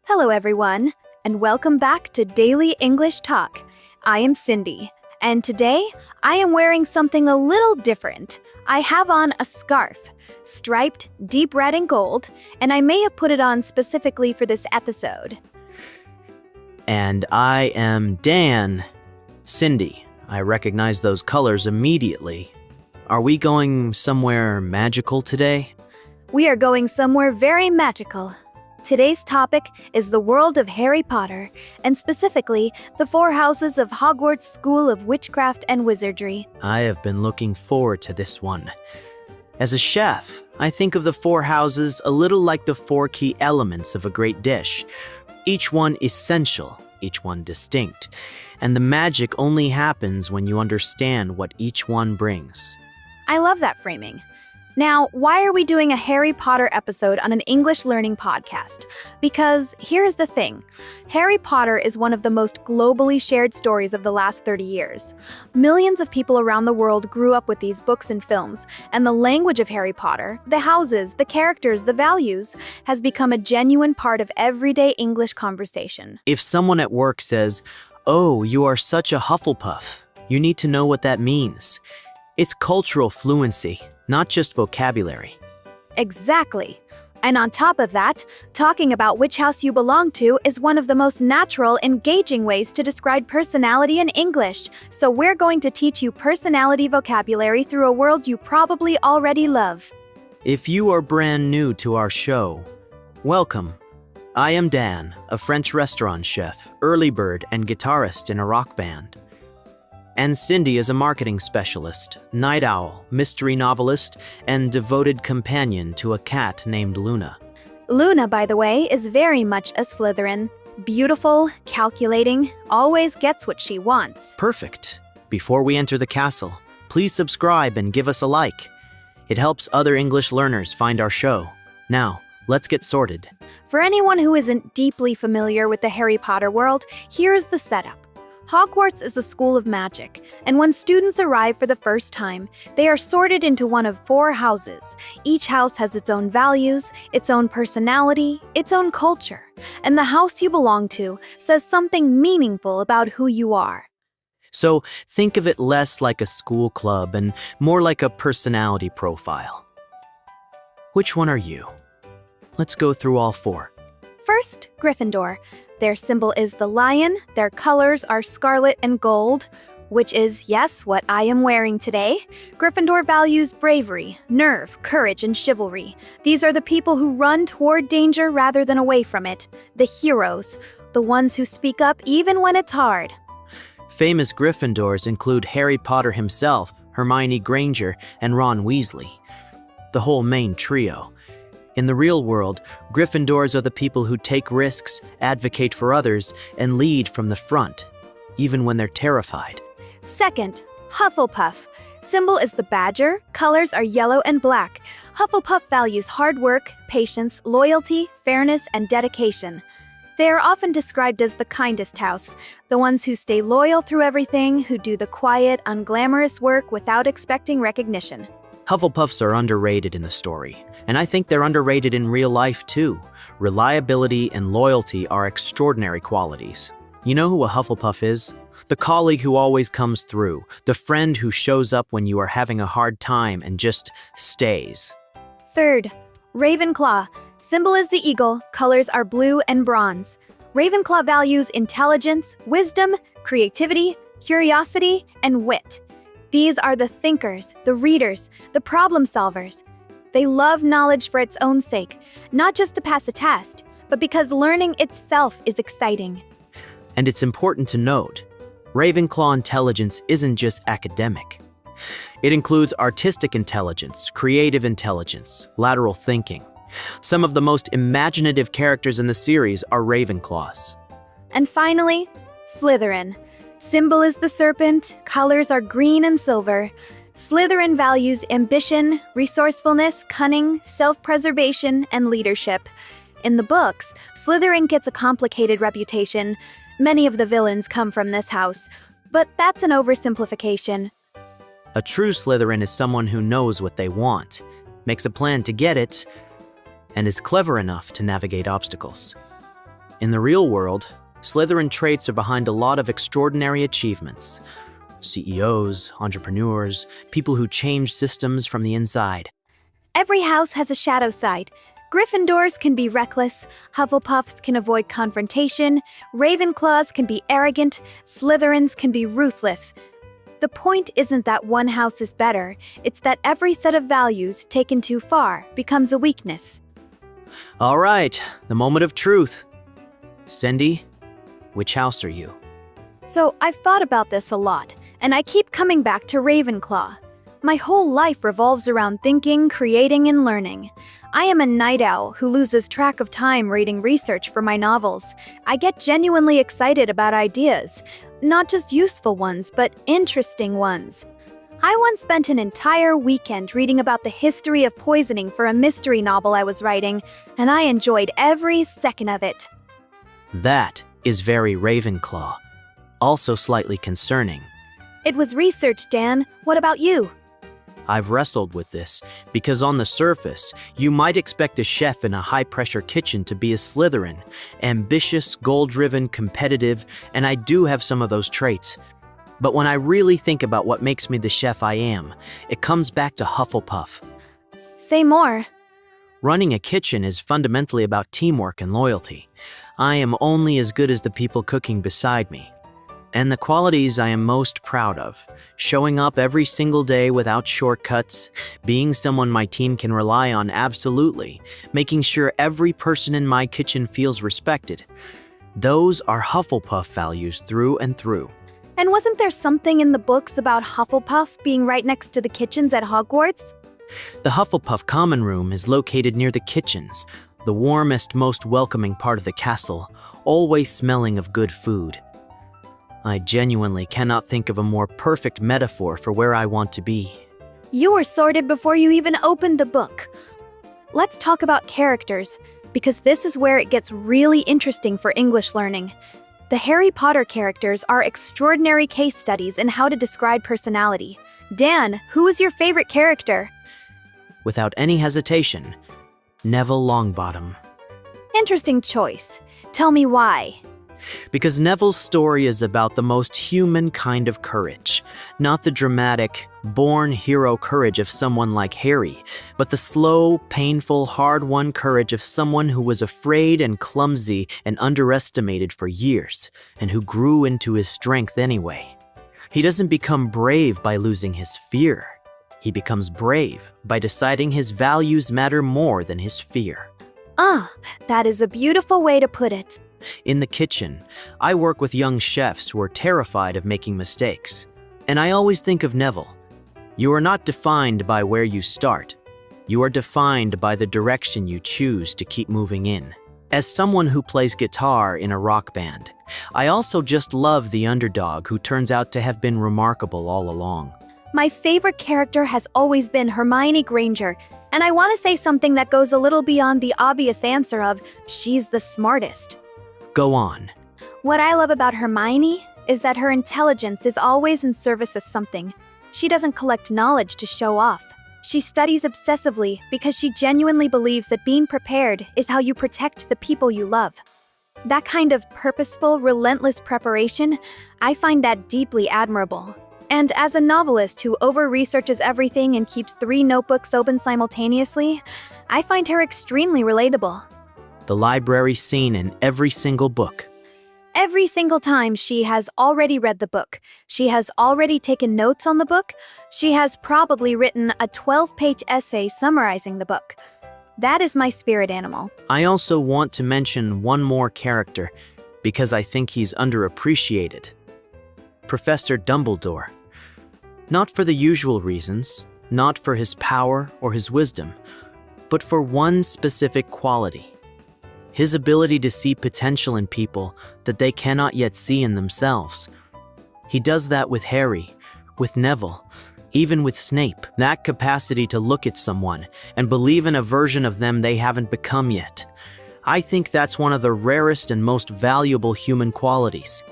Hello, everyone, and welcome back to Daily English Talk. I am Cindy, and today I am wearing something a little different. I have on a scarf, striped deep red and gold, and I may have put it on specifically for this episode. And I am Dan. Cindy, I recognize those colors immediately. Are we going somewhere magical today? We are going somewhere very magical. Today's topic is the world of Harry Potter, and specifically, the four houses of Hogwarts School of Witchcraft and Wizardry. I have been looking forward to this one. As a chef, I think of the four houses a little like the four key elements of a great dish. Each one essential, each one distinct, and the magic only happens when you understand what each one brings. I love that framing. Now, why are we doing a Harry Potter episode on an English learning podcast? Because here's the thing. Harry Potter is one of the most globally shared stories of the last 30 years. Millions of people around the world grew up with these books and films, and the language of Harry Potter, the houses, the characters, the values, has become a genuine part of everyday English conversation. If someone at work says, "Oh, you are such a Hufflepuff," you need to know what that means. It's cultural fluency, not just vocabulary. Exactly. And on top of that, talking about which house you belong to is one of the most natural, engaging ways to describe personality in English. So we're going to teach you personality vocabulary through a world you probably already love. If you are brand new to our show, welcome. I am Dan, a French restaurant chef, early bird, and guitarist in a rock band. And Cindy is a marketing specialist, night owl, mystery novelist, and devoted companion to a cat named Luna. Luna, by the way, is very much a Slytherin. Beautiful, calculating, always gets what she wants. Perfect. Before we enter the castle, please subscribe and give us a like. It helps other English learners find our show. Now, let's get sorted. For anyone who isn't deeply familiar with the Harry Potter world, here's the setup. Hogwarts is a school of magic, and when students arrive for the first time, they are sorted into one of four houses. Each house has its own values, its own personality, its own culture, and the house you belong to says something meaningful about who you are. So think of it less like a school club and more like a personality profile. Which one are you? Let's go through all four. First, Gryffindor. Their symbol is the lion, their colors are scarlet and gold, which is, yes, what I am wearing today. Gryffindor values bravery, nerve, courage, and chivalry. These are the people who run toward danger rather than away from it. The heroes, the ones who speak up even when it's hard. Famous Gryffindors include Harry Potter himself, Hermione Granger, and Ron Weasley. The whole main trio. In the real world, Gryffindors are the people who take risks, advocate for others, and lead from the front, even when they're terrified. Second, Hufflepuff. Symbol is the badger, colors are yellow and black. Hufflepuff values hard work, patience, loyalty, fairness, and dedication. They are often described as the kindest house, the ones who stay loyal through everything, who do the quiet, unglamorous work without expecting recognition. Hufflepuffs are underrated in the story, and I think they're underrated in real life too. Reliability and loyalty are extraordinary qualities. You know who a Hufflepuff is? The colleague who always comes through, the friend who shows up when you are having a hard time and just stays. Third, Ravenclaw. Symbol is the eagle, colors are blue and bronze. Ravenclaw values intelligence, wisdom, creativity, curiosity, and wit. These are the thinkers, the readers, the problem solvers. They love knowledge for its own sake, not just to pass a test, but because learning itself is exciting. And it's important to note, Ravenclaw intelligence isn't just academic. It includes artistic intelligence, creative intelligence, lateral thinking. Some of the most imaginative characters in the series are Ravenclaws. And finally, Slytherin. Symbol is the serpent, colors are green and silver. Slytherin values ambition, resourcefulness, cunning, self-preservation, and leadership. In the books, Slytherin gets a complicated reputation. Many of the villains come from this house, but that's an oversimplification. A true Slytherin is someone who knows what they want, makes a plan to get it, and is clever enough to navigate obstacles. In the real world, Slytherin traits are behind a lot of extraordinary achievements. CEOs, entrepreneurs, people who change systems from the inside. Every house has a shadow side. Gryffindors can be reckless, Hufflepuffs can avoid confrontation, Ravenclaws can be arrogant, Slytherins can be ruthless. The point isn't that one house is better, it's that every set of values taken too far becomes a weakness. All right, the moment of truth. Cindy, which house are you? So I've thought about this a lot, and I keep coming back to Ravenclaw. My whole life revolves around thinking, creating, and learning. I am a night owl who loses track of time reading research for my novels. I get genuinely excited about ideas, not just useful ones, but interesting ones. I once spent an entire weekend reading about the history of poisoning for a mystery novel I was writing, and I enjoyed every second of it. That is very Ravenclaw. Also slightly concerning. It was research, Dan. What about you? I've wrestled with this, because on the surface, you might expect a chef in a high-pressure kitchen to be a Slytherin, ambitious, goal-driven, competitive, and I do have some of those traits. But when I really think about what makes me the chef I am, it comes back to Hufflepuff. Say more. Running a kitchen is fundamentally about teamwork and loyalty. I am only as good as the people cooking beside me. And the qualities I am most proud of, showing up every single day without shortcuts, being someone my team can rely on absolutely, making sure every person in my kitchen feels respected. Those are Hufflepuff values through and through. And wasn't there something in the books about Hufflepuff being right next to the kitchens at Hogwarts? The Hufflepuff common room is located near the kitchens, the warmest, most welcoming part of the castle, always smelling of good food. I genuinely cannot think of a more perfect metaphor for where I want to be. You were sorted before you even opened the book. Let's talk about characters, because this is where it gets really interesting for English learning. The Harry Potter characters are extraordinary case studies in how to describe personality. Dan, who is your favorite character? Without any hesitation, Neville Longbottom. Interesting choice. Tell me why. Because Neville's story is about the most human kind of courage. Not the dramatic, born hero courage of someone like Harry, but the slow, painful, hard-won courage of someone who was afraid and clumsy and underestimated for years, and who grew into his strength anyway. He doesn't become brave by losing his fear. He becomes brave by deciding his values matter more than his fear. That is a beautiful way to put it. In the kitchen, I work with young chefs who are terrified of making mistakes. And I always think of Neville. You are not defined by where you start. You are defined by the direction you choose to keep moving in. As someone who plays guitar in a rock band, I also just love the underdog who turns out to have been remarkable all along. My favorite character has always been Hermione Granger, and I want to say something that goes a little beyond the obvious answer of, she's the smartest. Go on. What I love about Hermione is that her intelligence is always in service of something. She doesn't collect knowledge to show off. She studies obsessively because she genuinely believes that being prepared is how you protect the people you love. That kind of purposeful, relentless preparation, I find that deeply admirable. And as a novelist who over-researches everything and keeps 3 notebooks open simultaneously, I find her extremely relatable. The library scene in every single book. Every single time she has already read the book, she has already taken notes on the book, she has probably written a 12-page essay summarizing the book. That is my spirit animal. I also want to mention one more character, because I think he's underappreciated. Professor Dumbledore. Not for the usual reasons, not for his power or his wisdom, but for one specific quality. His ability to see potential in people that they cannot yet see in themselves. He does that with Harry, with Neville, even with Snape. That capacity to look at someone and believe in a version of them they haven't become yet. I think that's one of the rarest and most valuable human qualities.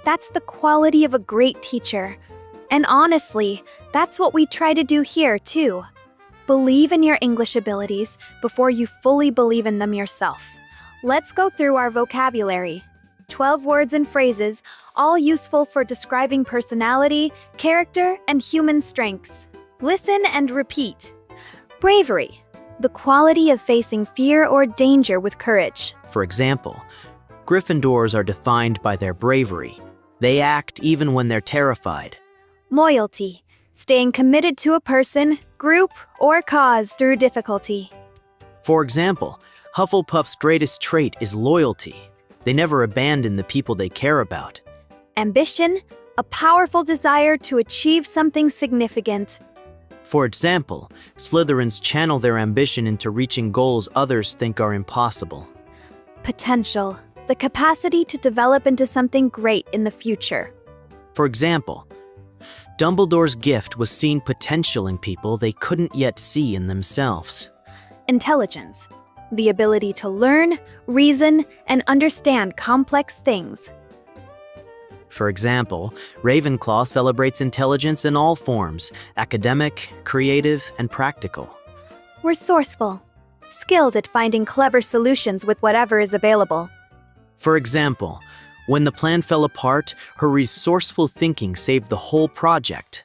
That's the quality of a great teacher. And honestly, that's what we try to do here too. Believe in your English abilities before you fully believe in them yourself. Let's go through our vocabulary. 12 words and phrases, all useful for describing personality, character, and human strengths. Listen and repeat. Bravery, the quality of facing fear or danger with courage. For example, Gryffindors are defined by their bravery. They act even when they're terrified. Loyalty, staying committed to a person, group, or cause through difficulty. For example, Hufflepuff's greatest trait is loyalty. They never abandon the people they care about. Ambition, a powerful desire to achieve something significant. For example, Slytherins channel their ambition into reaching goals others think are impossible. Potential, the capacity to develop into something great in the future. For example, Dumbledore's gift was seeing potential in people they couldn't yet see in themselves. Intelligence, the ability to learn, reason, and understand complex things. For example, Ravenclaw celebrates intelligence in all forms: academic, creative, and practical. Resourceful, skilled at finding clever solutions with whatever is available. For example, when the plan fell apart, her resourceful thinking saved the whole project.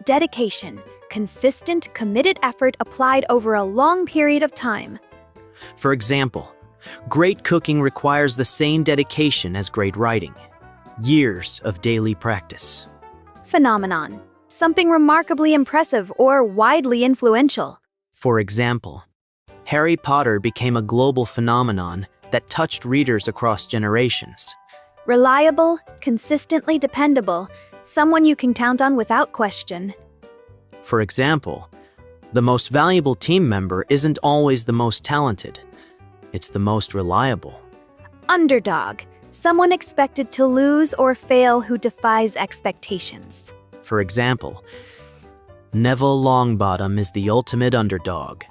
Dedication, consistent, committed effort applied over a long period of time. For example, great cooking requires the same dedication as great writing. Years of daily practice. Phenomenon, something remarkably impressive or widely influential. For example, Harry Potter became a global phenomenon that touched readers across generations. Reliable, consistently dependable, someone you can count on without question. For example, the most valuable team member isn't always the most talented. It's the most reliable. Underdog, someone expected to lose or fail who defies expectations. For example, Neville Longbottom is the ultimate underdog.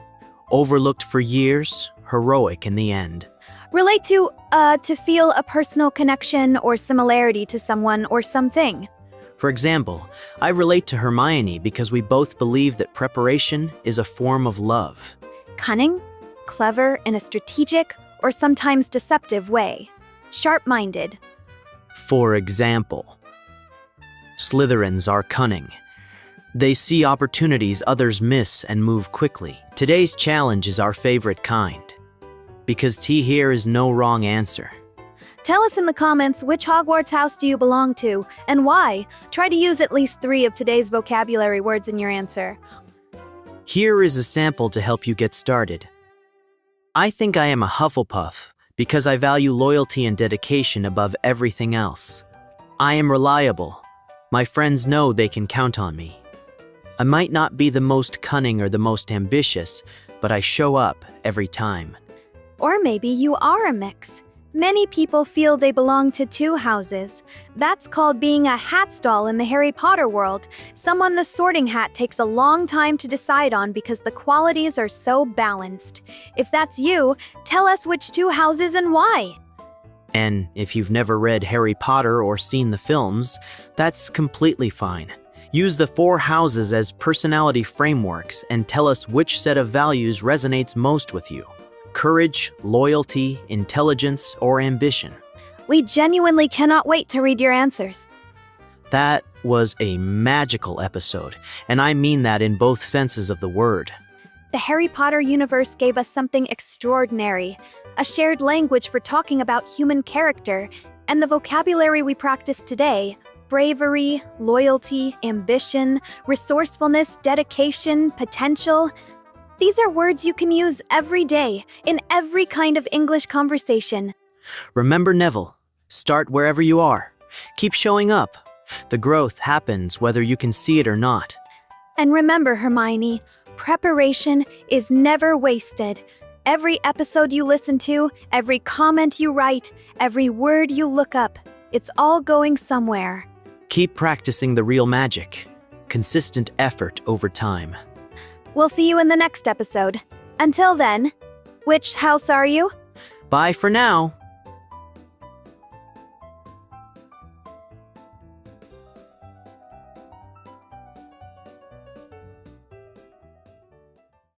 Overlooked for years, heroic in the end. Relate to feel a personal connection or similarity to someone or something. For example, I relate to Hermione because we both believe that preparation is a form of love. Cunning, clever in a strategic or sometimes deceptive way. Sharp-minded. For example, Slytherins are cunning. They see opportunities others miss and move quickly. Today's challenge is our favorite kind, because T here is no wrong answer. Tell us in the comments which Hogwarts house do you belong to and why. Try to use at least 3 of today's vocabulary words in your answer. Here is a sample to help you get started. I think I am a Hufflepuff because I value loyalty and dedication above everything else. I am reliable. My friends know they can count on me. I might not be the most cunning or the most ambitious, but I show up every time. Or maybe you are a mix. Many people feel they belong to 2 houses. That's called being a hat stall in the Harry Potter world. Someone the Sorting Hat takes a long time to decide on because the qualities are so balanced. If that's you, tell us which 2 houses and why. And if you've never read Harry Potter or seen the films, that's completely fine. Use the 4 houses as personality frameworks and tell us which set of values resonates most with you. Courage, loyalty, intelligence, or ambition. We genuinely cannot wait to read your answers. That was a magical episode, and I mean that in both senses of the word. The Harry Potter universe gave us something extraordinary, a shared language for talking about human character, and the vocabulary we practice today: bravery, loyalty, ambition, resourcefulness, dedication, potential. These are words you can use every day, in every kind of English conversation. Remember, Neville, start wherever you are. Keep showing up. The growth happens whether you can see it or not. And remember, Hermione, preparation is never wasted. Every episode you listen to, every comment you write, every word you look up, it's all going somewhere. Keep practicing the real magic. Consistent effort over time. We'll see you in the next episode. Until then, which house are you? Bye for now.